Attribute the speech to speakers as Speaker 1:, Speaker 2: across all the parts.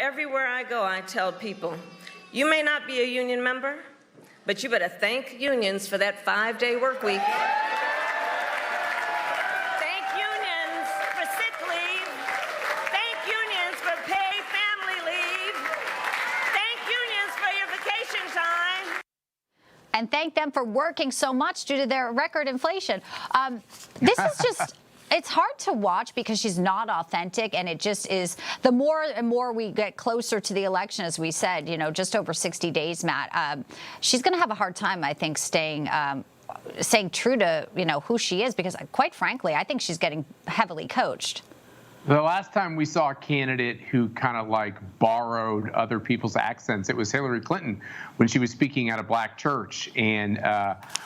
Speaker 1: everywhere I go, I tell people, you may not be a union member, but you better thank unions for that 5-day work week. Thank unions for sick leave. Thank unions for paid family leave. Thank unions for your vacation time.
Speaker 2: And thank them for working so much due to their record inflation. This is just... It's hard to watch because she's not authentic, and it just is. The more and more we get closer to the election, as we said, you know, just over 60 days, Matt, she's going to have a hard time, I think, staying true to, you know, who she is, because quite frankly, I think she's getting heavily coached.
Speaker 3: The last time we saw a candidate who kind of like borrowed other people's accents, it was Hillary Clinton when she was speaking at a black church. And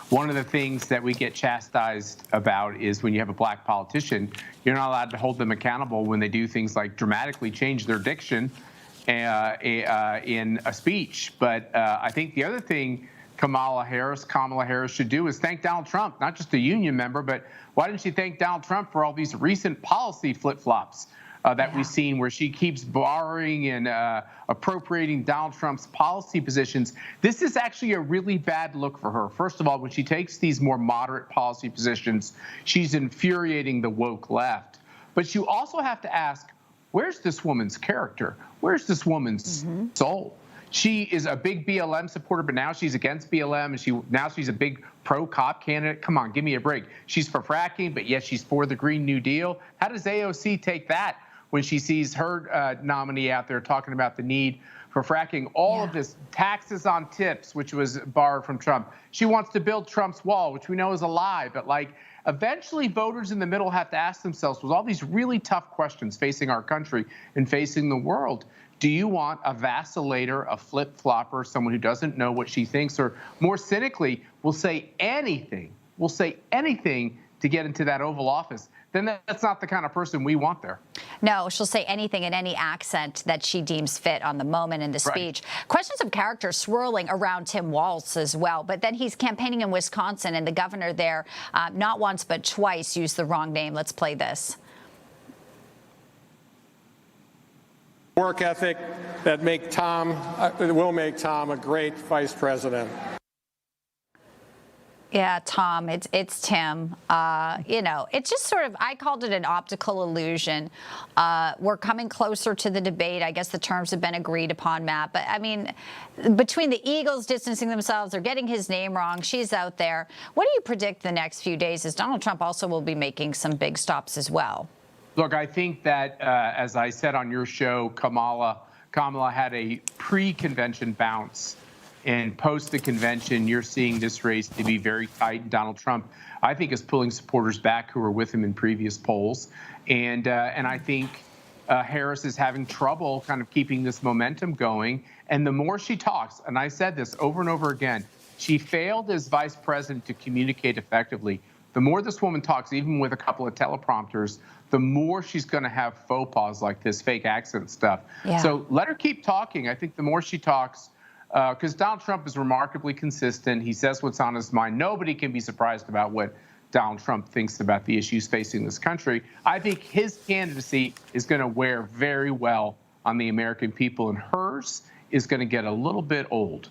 Speaker 3: one of the things that we get chastised about is when you have a black politician, you're not allowed to hold them accountable when they do things like dramatically change their diction in a speech. But I think the other thing Kamala Harris should do is thank Donald Trump, not just a union member, but why didn't she thank Donald Trump for all these recent policy flip-flops that we've seen, where she keeps borrowing and appropriating Donald Trump's policy positions? This is actually a really bad look for her. First of all, when she takes these more moderate policy positions, she's infuriating the woke left. But you also have to ask, where's this woman's character? Where's this woman's soul? She is a big BLM supporter, but now she's against BLM, and now she's a big pro-cop candidate. Come on, give me a break. She's for fracking, but yet she's for the Green New Deal. How does AOC take that when she sees her nominee out there talking about the need for fracking? All of this, taxes on tips, which was borrowed from Trump. She wants to build Trump's wall, which we know is a lie, but like, eventually voters in the middle have to ask themselves, with all these really tough questions facing our country and facing the world, do you want a vacillator, a flip-flopper, someone who doesn't know what she thinks, or more cynically, will say anything to get into that Oval Office? Then that's not the kind of person we want there.
Speaker 2: No, she'll say anything in any accent that she deems fit on the moment in the speech. Right. Questions of character swirling around Tim Walz as well, but then he's campaigning in Wisconsin, and the governor there, not once but twice, used the wrong name. Let's play this.
Speaker 4: Work ethic that will make Tom a great vice president.
Speaker 2: Yeah, Tom, it's Tim. You know, it's just sort of, I called it an optical illusion. We're coming closer to the debate. I guess the terms have been agreed upon, Matt. But, I mean, between the Eagles distancing themselves, they're getting his name wrong, she's out there. What do you predict the next few days, as Donald Trump also will be making some big stops as well?
Speaker 3: Look, I think that, as I said on your show, Kamala had a pre-convention bounce. And post the convention, you're seeing this race to be very tight. Donald Trump, I think, is pulling supporters back who were with him in previous polls. And I think Harris is having trouble kind of keeping this momentum going. And the more she talks, and I said this over and over again, she failed as vice president to communicate effectively. The more this woman talks, even with a couple of teleprompters, the more she's going to have faux pas like this fake accent stuff. Yeah. So let her keep talking. I think the more she talks, because Donald Trump is remarkably consistent. He says what's on his mind. Nobody can be surprised about what Donald Trump thinks about the issues facing this country. I think his candidacy is going to wear very well on the American people, and hers is going to get a little bit old.